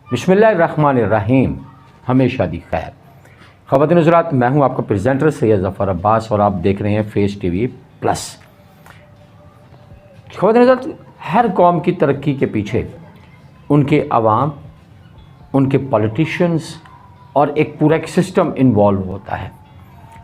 बिस्मिल्लाहिर्रहमानिर्रहीम। हमेशा दी खैर। ख़वातीन हज़रात, मैं हूं आपका प्रेजेंटर सैयद ज़फ़र अब्बास और आप देख रहे हैं फेस टीवी प्लस। ख़वातीन हज़रात, हर कौम की तरक्की के पीछे उनके अवाम, उनके पॉलिटिशियंस और एक पूरा एक सिस्टम इन्वॉल्व होता है।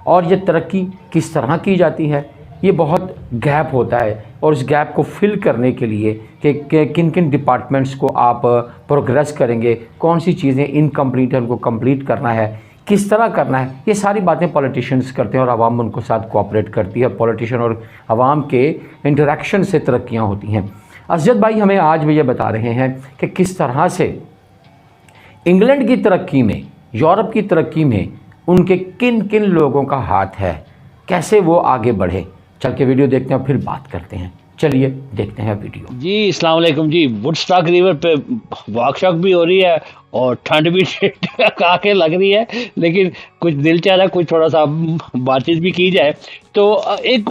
और ये तरक्की किस तरह की जाती है, ये बहुत गैप होता है। और इस गैप को फिल करने के लिए कि किन किन डिपार्टमेंट्स को आप प्रोग्रेस करेंगे, कौन सी चीज़ें इनकम्प्लीट है उनको कंप्लीट करना है, किस तरह करना है, ये सारी बातें पॉलिटिशियंस करते हैं और आवाम उनको साथ कोऑपरेट करती है। पॉलिटिशियन और आवाम के इंटरेक्शन से तरक्कियाँ होती हैं। असजद भाई हमें आज भी ये बता रहे हैं कि किस तरह से इंग्लैंड की तरक्की में, यूरोप की तरक्की में उनके किन किन लोगों का हाथ है, कैसे वो आगे बढ़े। चल के वीडियो देखते हैं फिर बात करते हैं। चलिए देखते हैं वीडियो। जी अस्सलाम वालेकुम जी। वुडस्टॉक रिवर पे वॉकशॉप भी हो रही है और ठंड भी आके लग रही है, लेकिन कुछ दिल चाह रहा है कुछ थोड़ा सा बातचीत भी की जाए। तो एक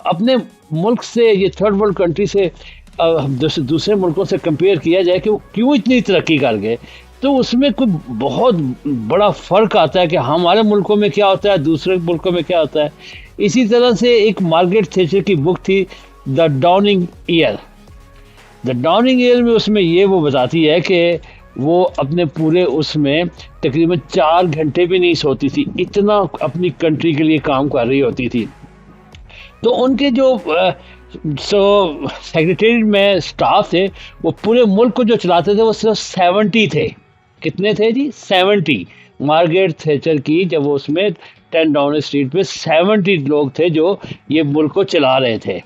अपने मुल्क से, ये थर्ड वर्ल्ड कंट्री से दूसरे मुल्कों से कंपेयर किया जाए कि वो क्यों इतनी तरक्की कर गए, तो उसमें कोई बहुत बड़ा फ़र्क आता है कि हमारे मुल्कों में क्या होता है, दूसरे मुल्कों में क्या होता है। इसी तरह से एक मार्गरेट थैचर की बुक थी the Downing year. The Downing year में उसमें ये वो बताती है कि वो अपने पूरे उसमें तकरीबन 4 घंटे भी नहीं सोती थी, इतना अपनी कंट्री के लिए काम कर रही होती थी। तो उनके जो सेक्रेटरीट में स्टाफ थे, वो पूरे मुल्क को जो चलाते थे वो सिर्फ 70 थे। कितने थे जी? 70। मार्गरेट थैचर की जब वो उसमें 10 डाउनिंग स्ट्रीट पे 70 लोग थे जो ये मुल्क को चला रहे थे।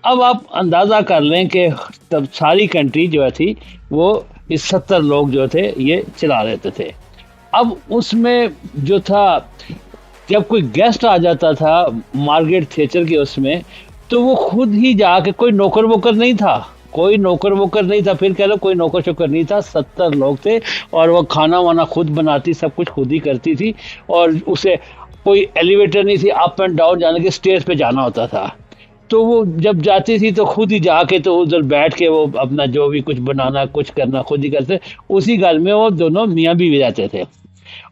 अब आप अंदाज़ा कर लें कि तब सारी कंट्री जो थी वो इस 70 लोग जो थे ये चला लेते थे। अब उसमें जो था, जब कोई गेस्ट आ जाता था मार्गरेट थैचर के उसमें, तो वो खुद ही जाके, कोई नौकर वोकर नहीं था, कोई नौकर वोकर नहीं था, फिर कह लो कोई नौकर शोकर नहीं था, 70 लोग थे और वो खाना वाना खुद बनाती, सब कुछ खुद ही करती थी। और उसे कोई एलिवेटर नहीं थी, अप एंड डाउन जाने के, स्टेज पे जाना होता था। तो वो जब जाती थी तो खुद ही जाके तो उधर बैठ के वो अपना जो भी कुछ बनाना कुछ करना खुद ही करते। उसी घर में वो दोनों मियाँ बीवी रहते थे।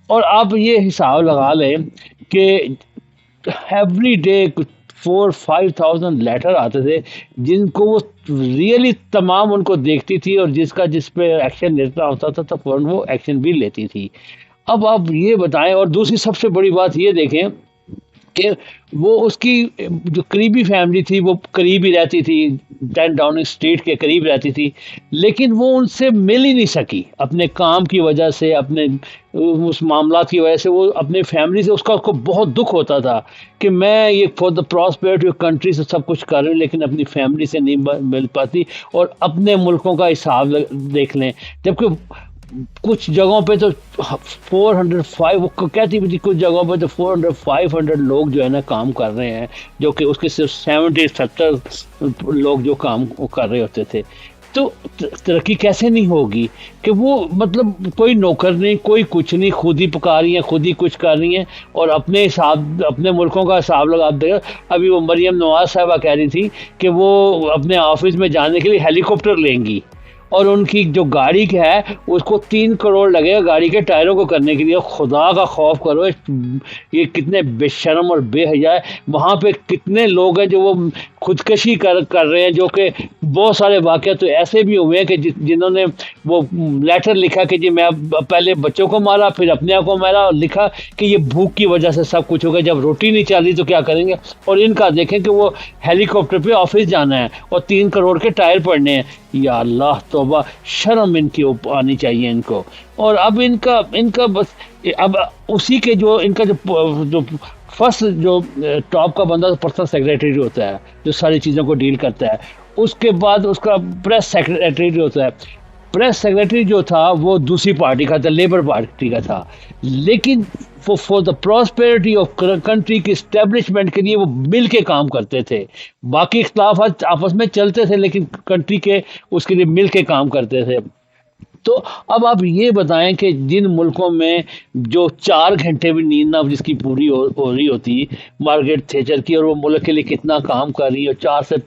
और आप ये हिसाब लगा लें कि एवरी डे 4-5,000 लेटर आते थे जिनको वो रियली तमाम उनको देखती थी, और जिसका जिस पे एक्शन लेना होता था तो फौरन वो एक्शन भी लेती थी। अब आप ये बताएं, और दूसरी सबसे बड़ी बात ये देखें कि वो उसकी जो करीबी फैमिली थी वो करीब ही रहती थी, 10 डाउनिंग स्ट्रीट के करीब रहती थी, लेकिन वो उनसे मिल ही नहीं सकी अपने काम की वजह से, अपने उस मामला की वजह से। वो अपने फैमिली से, उसको बहुत दुख होता था कि मैं ये for the prosperity of country से सब कुछ कर रही हूँ, लेकिन अपनी फैमिली से नहीं मिल पाती। और अपने मुल्कों का हिसाब देख लें, जबकि कुछ जगहों पे तो 405, वो कहती भी थी कुछ जगहों पे तो 400-500 लोग जो है ना काम कर रहे हैं, जो कि उसके सिर्फ 70-70 लोग जो काम कर रहे होते थे। तो तरक्की कैसे नहीं होगी कि वो, मतलब कोई नौकर नहीं, कोई कुछ नहीं, खुद ही पका रही हैं, खुद ही कुछ कर रही हैं और अपने हिसाब, अपने मुल्कों का हिसाब लगा देगा। अभी वो मरियम नवाज साहबा कह रही थी कि वो अपने ऑफिस में जाने के लिए हेलीकॉप्टर लेंगी, और उनकी जो गाड़ी का है उसको 3 करोड़ लगेगा गाड़ी के टायरों को करने के लिए। खुदा का खौफ करो, ये कितने बेशर्म और बेहया है। वहाँ पे कितने लोग हैं जो वो खुदकशी कर रहे हैं, जो कि बहुत सारे वाक़या तो ऐसे भी हुए हैं कि जिन्होंने वो लेटर लिखा कि जी मैं पहले बच्चों को मारा, फिर अपने आप को मारा, और लिखा कि ये भूख की वजह से सब कुछ हो गया, जब रोटी नहीं चल रही तो क्या करेंगे। और इनका देखें कि वो हेलीकॉप्टर पे ऑफिस जाना है और 3 करोड़ के टायर पड़ने हैं। या अल्लाह तौबा, शर्म इनकी आनी चाहिए इनको। और अब इनका बस, अब उसी के जो इनका जो फर्स्ट जो टॉप का बंदा पर्सनल सेक्रेटरी होता है, जो सारी चीज़ों को डील करता है, उसके बाद उसका प्रेस सेक्रेटरी होता है। प्रेस सेक्रेटरी जो था वो दूसरी पार्टी का था, लेबर पार्टी का था, लेकिन for the prosperity of country की इस्टेब्लिशमेंट के लिए वो मिल के काम करते थे। बाकी इख्तलाफात आपस में चलते थे, लेकिन कंट्री के उसके लिए मिल के काम करते थे। तो अब आप ये बताएं कि जिन मुल्कों में जो 4 घंटे भी नींद ना जिसकी पूरी हो रही होती मार्गरेट थैचर की, और वो मुल्क के लिए कितना काम कर रही है, 4 से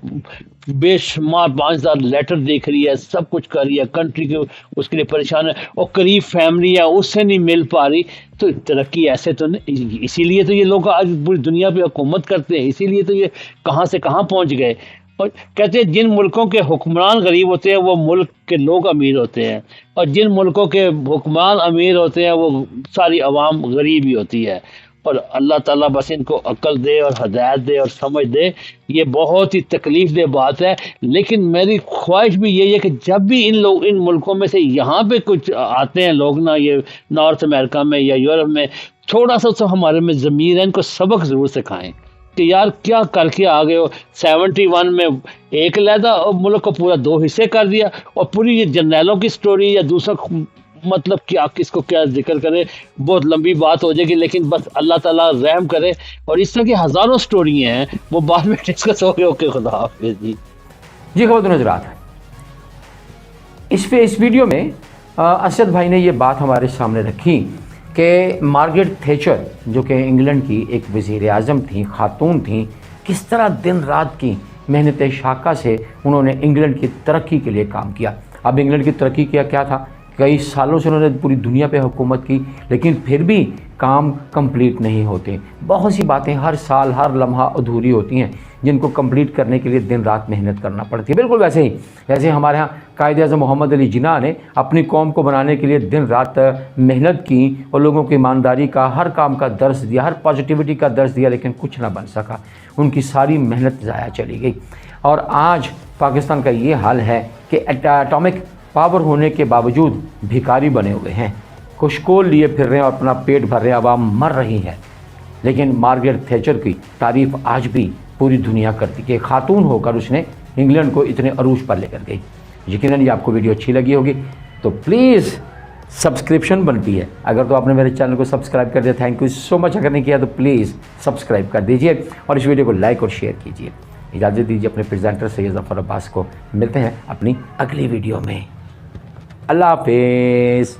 बेशुमार 5,000 लेटर देख रही है, सब कुछ कर रही है, कंट्री के उसके लिए परेशान है, और करीब फैमिली है उससे नहीं मिल पा रही। तो तरक्की ऐसे तो नहीं, इसीलिए तो ये लोग आज पूरी दुनिया पे हुकूमत करते हैं, इसीलिए तो ये कहाँ से कहाँ पहुँच गए। और कहते हैं जिन मुल्कों के हुक्मरान गरीब होते हैं वो मुल्क के लोग अमीर होते हैं, और जिन मुल्कों के हुक्मरान अमीर होते हैं वो सारी आवाम गरीब ही होती है। और अल्लाह ताला बस इनको अक्ल दे और हदायत दे और समझ दे। ये बहुत ही तकलीफ दे बात है, लेकिन मेरी ख्वाहिश भी यही है कि जब भी इन मुल्कों में से यहाँ पे कुछ आते हैं लोग ना, ये नॉर्थ अमेरिका में या यूरोप में, थोड़ा सा तो हमारे में ज़मीर है, इनको सबक ज़रूर सिखाएं कि यार क्या करके आ गए हो। 71 में एक लहदा और मुल्क को पूरा 2 हिस्से कर दिया, और पूरी ये जर्नैलों की स्टोरी या दूसरा मतलब क्या किसको क्या जिक्र करे, बहुत लंबी बात हो जाएगी, लेकिन बस अल्लाह ताला रहम करे। और इस तरह की हज़ारों स्टोरी हैं, वो बाद में डिस्कस हो गए। ओके, खुदा हाफिज़ जी। जी खबरदार हज़रात, इस वीडियो में असद भाई ने ये बात हमारे सामने रखी कि मार्गरेट थैचर जो कि इंग्लैंड की एक वज़ीर आज़म थी, ख़ातून थी, किस तरह दिन रात की मेहनत शाका से उन्होंने इंग्लैंड की तरक्की के लिए काम किया। अब इंग्लैंड की तरक्की क्या था, कई सालों से उन्होंने पूरी दुनिया पे हुकूमत की, लेकिन फिर भी काम कंप्लीट नहीं होते। बहुत सी बातें हर साल हर लम्हा अधूरी होती हैं, जिनको कंप्लीट करने के लिए दिन रात मेहनत करना पड़ती है। बिल्कुल वैसे ही जैसे हमारे यहाँ कायद-ए-आज़म मोहम्मद अली जिन्ना ने अपनी कौम को बनाने के लिए दिन रात मेहनत की और लोगों की ईमानदारी का, हर काम का दर्स दिया, हर पॉजिटिविटी का दर्स दिया, लेकिन कुछ ना बन सका। उनकी सारी मेहनत ज़ाया चली गई। और आज पाकिस्तान का ये हाल है कि एटॉमिक पावर होने के बावजूद भिखारी बने हुए हैं, खुशकोल लिए फिर रहे हैं और अपना पेट भर रहे हैं, आवाम मर रही है। लेकिन मार्गरेट थैचर की तारीफ़ आज भी पूरी दुनिया करती कि खातून होकर उसने इंग्लैंड को इतने अरूज पर लेकर गई। यकीनन ये आपको वीडियो अच्छी लगी होगी, तो प्लीज़ सब्सक्रिप्शन बनती है, अगर तो आपने मेरे चैनल को सब्सक्राइब कर दिया, थैंक यू सो मच। अगर नहीं किया तो प्लीज़ सब्सक्राइब कर दीजिए और इस वीडियो को लाइक और शेयर कीजिए। इजाज़त दीजिए अपने प्रेजेंटर सैयद ज़फ़र अब्बास को। मिलते हैं अपनी अगली वीडियो में। अल्लाह हाफ़िज़।